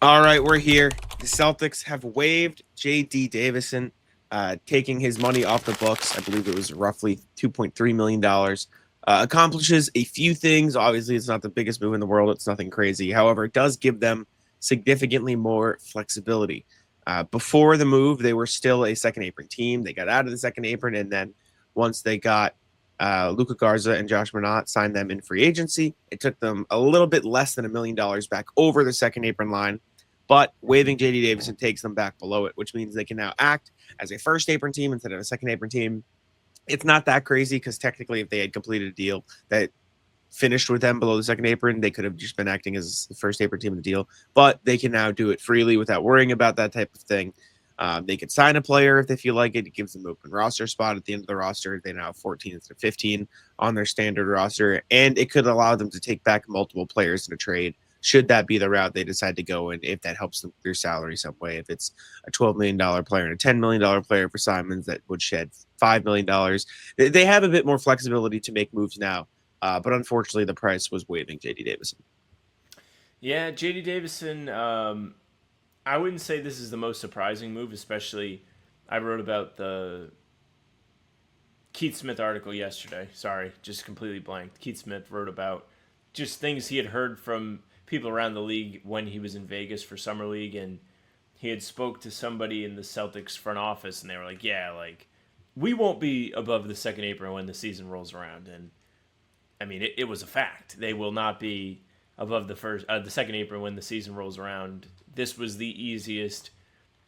All right, we're here. The Celtics have waived J.D. Davison, taking his money off the books. I believe it was roughly $2.3 million. Accomplishes a few things. Obviously, it's not the biggest move in the world. It's nothing crazy. However, it does give them significantly more flexibility. Before the move, they were still a second apron team. They got out of the second apron, and then once they got Luca Garza and Josh Minot signed them in free agency, it took them a little bit less than $1 million back over the second apron line, but waiving JD Davison takes them back below it, which means they can now act as a first apron team instead of a second apron team. It's not that crazy because technically, if they had completed a deal that finished with them below the second apron, they could have just been acting as the first apron team in the deal. But they can now do it freely without worrying about that type of thing. They could sign a player if they feel like it. It gives them an open roster spot at the end of the roster. They now have 14 instead of 15 on their standard roster, and it could allow them to take back multiple players in a trade should that be the route they decide to go in, if that helps them with their salary some way. If it's a $12 million player and a $10 million player for Simons that would shed $5 million, they have a bit more flexibility to make moves now. But unfortunately, the price was waiving JD Davison. Yeah, JD Davison, I wouldn't say this is the most surprising move, especially I wrote about the Keith Smith article yesterday. Sorry, just completely blanked. Keith Smith wrote about just things he had heard from people around the league when he was in Vegas for Summer League, and he had spoke to somebody in the Celtics front office, and they were like, yeah, like, we won't be above the second apron when the season rolls around. And I mean, it was a fact. They will not be above the second apron when the season rolls around. This was the easiest.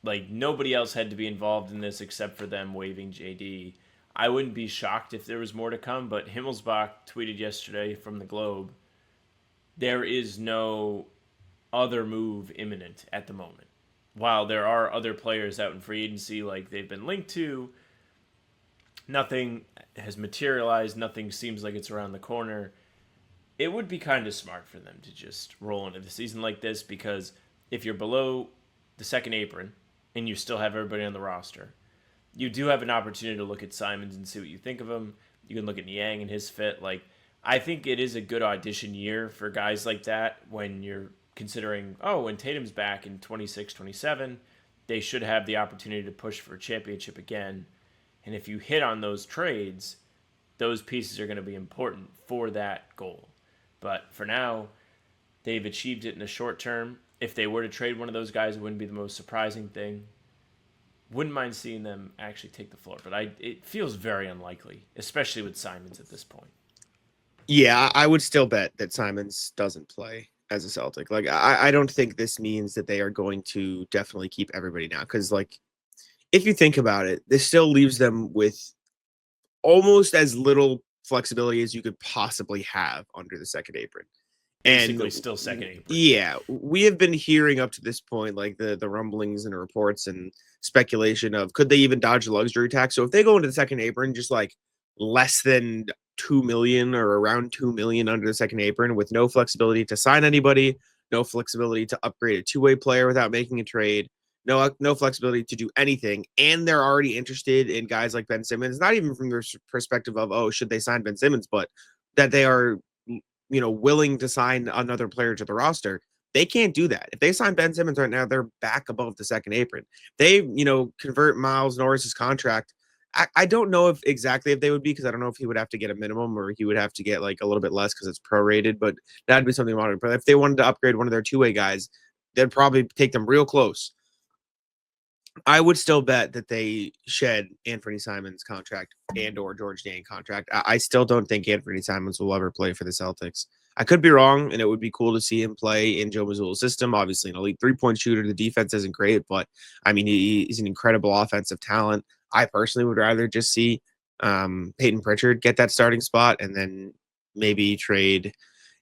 Like, nobody else had to be involved in this except for them waiving JD. I wouldn't be shocked if there was more to come, but Himmelsbach tweeted yesterday from the Globe, there is no other move imminent at the moment. While there are other players out in free agency like they've been linked to, nothing has materialized, nothing seems like it's around the corner. It would be kind of smart for them to just roll into the season like this, because if you're below the second apron and you still have everybody on the roster, you do have an opportunity to look at Simons and see what you think of him. You can look at Niang and his fit. Like, I think it is a good audition year for guys like that when you're considering, oh, when Tatum's back in 26, 27, they should have the opportunity to push for a championship again. And if you hit on those trades, those pieces are going to be important for that goal. But for now, they've achieved it in the short term. If they were to trade one of those guys, it wouldn't be the most surprising thing. Wouldn't mind seeing them actually take the floor, but it feels very unlikely, especially with Simons at this point. Yeah, I would still bet that Simons doesn't play as a Celtic. Like, I don't think this means that they are going to definitely keep everybody now. Because, like, if you think about it, this still leaves them with almost as little flexibility as you could possibly have under the second apron. And Basically, still second apron. yeah, we have been hearing up to this point, like the rumblings and reports and speculation of could they even dodge the luxury tax. So if they go into the second apron, just like less than 2 million or around 2 million under the second apron, with no flexibility to sign anybody, no flexibility to upgrade a two-way player without making a trade, no flexibility to do anything, and they're already interested in guys like Ben Simmons, not even from their perspective of, oh, should they sign Ben Simmons, but that they are willing to sign another player to the roster. They can't do that. If they sign Ben Simmons right now, they're back above the second apron. They, convert Miles Norris's contract. I don't know if exactly if they would be, because I don't know if he would have to get a minimum or he would have to get like a little bit less because it's prorated, but that'd be something wanted. But if they wanted to upgrade one of their two-way guys, they'd probably take them real close. I would still bet that they shed Anthony Simons' contract and or George Niang contract. I still don't think Anthony Simons will ever play for the Celtics. I could be wrong, and it would be cool to see him play in Joe Mazzulla's system. Obviously, an elite three-point shooter. The defense isn't great, but I mean, he's an incredible offensive talent. I personally would rather just see Peyton Pritchard get that starting spot and then maybe trade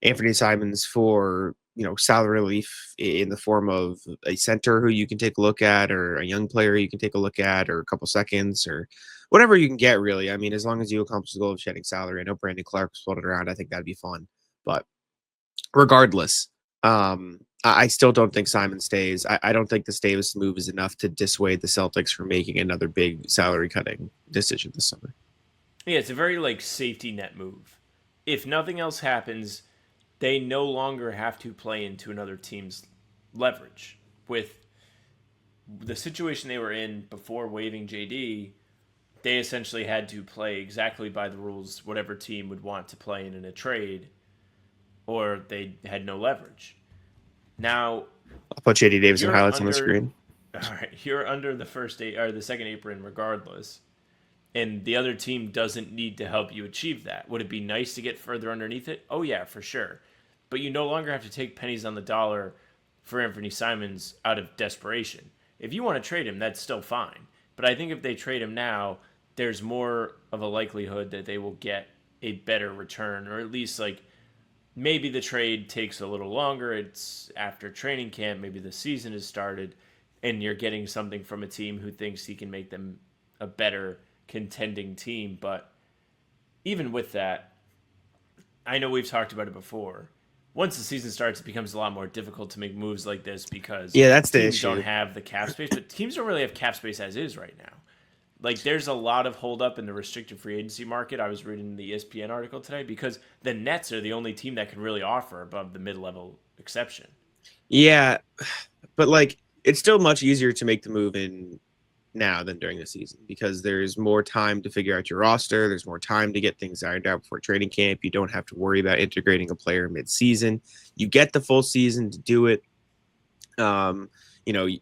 Anthony Simons for salary relief in the form of a center who you can take a look at, or a young player you can take a look at, or a couple seconds, or whatever you can get. Really, I mean, as long as you accomplish the goal of shedding salary. I know Brandon Clark was floated around. I think that'd be fun, but regardless, I still don't think Simon stays. I don't think the Davis move is enough to dissuade the Celtics from making another big salary cutting decision this summer. Yeah, it's a very like safety net move. If nothing else happens, they no longer have to play into another team's leverage. with the situation they were in before waiving JD, they essentially had to play exactly by the rules whatever team would want to play in a trade, or they had no leverage. Now, I'll put JD Davison highlights on the under, screen. all right, you're under the the second apron regardless, and the other team doesn't need to help you achieve that. Would it be nice to get further underneath it? Oh yeah, for sure. But you no longer have to take pennies on the dollar for Anthony Simons out of desperation. If you want to trade him, that's still fine. But I think if they trade him now, there's more of a likelihood that they will get a better return, or at least like maybe the trade takes a little longer. It's after training camp, maybe the season has started, and you're getting something from a team who thinks he can make them a better contending team. But even with that, I know we've talked about it before. Once the season starts, it becomes a lot more difficult to make moves like this because that's the teams issue. don't have the cap space. But teams don't really have cap space as is right now. Like, there's a lot of holdup in the restricted free agency market. I was reading the ESPN article today because the Nets are the only team that can really offer above the mid-level exception. Yeah, but like it's still much easier to make the move in now than during the season because there's more time to figure out your roster. There's more time to get things ironed out before training camp. You don't have to worry about integrating a player mid-season. You get the full season to do it.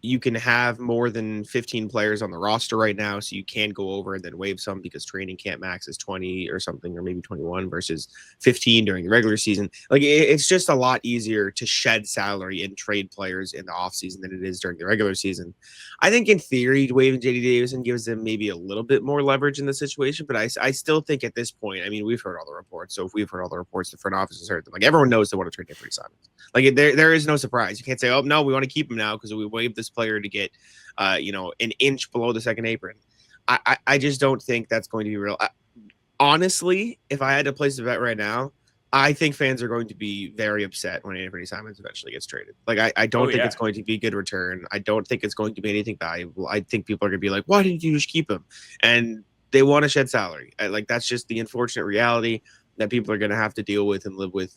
You can have more than 15 players on the roster right now, so you can go over and then waive some because training camp max is 20 or something, or maybe 21 versus 15 during the regular season. Like it's just a lot easier to shed salary and trade players in the offseason than it is during the regular season. I think in theory, waiving JD Davison gives them maybe a little bit more leverage in the situation, but I still think at this point, I mean, we've heard all the reports. So if we've heard all the reports, the front office has heard them. Like everyone knows they want to trade Anthony Simons. Like there is no surprise. You can't say, oh no, we want to keep him now because we waived this player to get, an inch below the second apron. I just don't think that's going to be real. Honestly, if I had to place a bet right now, I think fans are going to be very upset when Anthony Simons eventually gets traded. Like, I don't think it's going to be a good return. I don't think it's going to be anything valuable. I think people are going to be like, why didn't you just keep him? And they want to shed salary. Like, that's just the unfortunate reality that people are going to have to deal with and live with.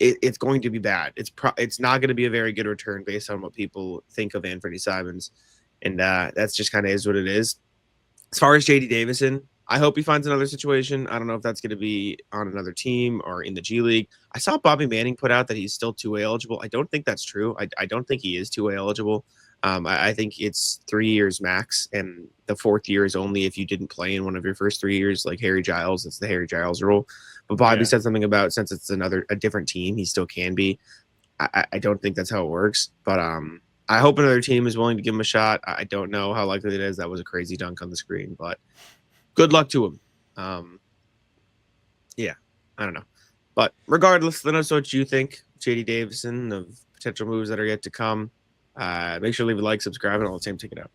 It's going to be bad. It's not going to be a very good return based on what people think of Anthony Simons. And that's just kind of is what it is. As far as JD Davison, I hope he finds another situation. I don't know if that's going to be on another team or in the G League. I saw Bobby Manning put out that he's still 2A eligible. I don't think that's true. I don't think he is 2A eligible. I think it's 3 years max, and the fourth year is only if you didn't play in one of your first 3 years, like Harry Giles. It's the Harry Giles rule. But Bobby said something about since it's a different team, he still can be. I don't think that's how it works. But I hope another team is willing to give him a shot. I don't know how likely it is. That was a crazy dunk on the screen, but good luck to him. I don't know. But regardless, let us know what you think, JD Davison, of potential moves that are yet to come. Make sure to leave a like, subscribe, and all the same, take it out.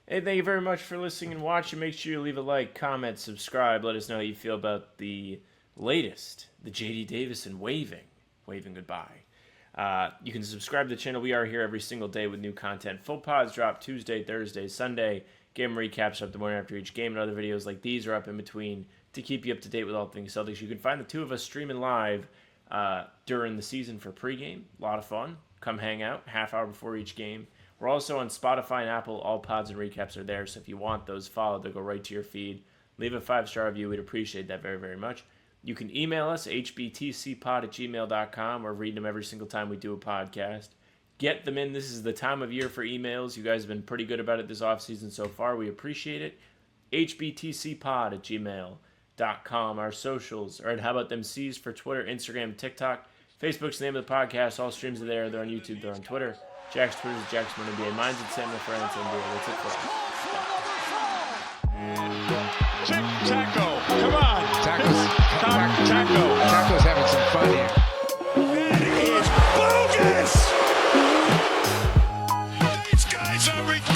Hey, thank you very much for listening and watching. Make sure you leave a like, comment, subscribe. Let us know how you feel about the latest, the JD Davison waving goodbye. You can subscribe to the channel. We are here every single day with new content. Full pods drop Tuesday, Thursday, Sunday. Game recaps up the morning after each game, and other videos like these are up in between to keep you up to date with all things Celtics. You can find the two of us streaming live during the season for pregame. A lot of fun. Come hang out half hour before each game. We're also on Spotify and Apple. All pods and recaps are there, so if you want those followed, they'll go right to your feed. Leave a 5-star review. We'd appreciate that very, very much. You can email us, hbtcpod@gmail.com. We're reading them every single time we do a podcast. Get them in. This is the time of year for emails. You guys have been pretty good about it this offseason so far. We appreciate it. hbtcpod@gmail.com. Our socials are at How About Them C's for Twitter, Instagram, TikTok. Facebook's the name of the podcast. All streams are there. They're on YouTube. They're on Twitter. Jack's Twitter is Jack's NBA. Mine's at Sam LaFrance NBA. That's it for us. Taco, come on. Taco's having some fun here. That is bogus. These guys are ridiculous.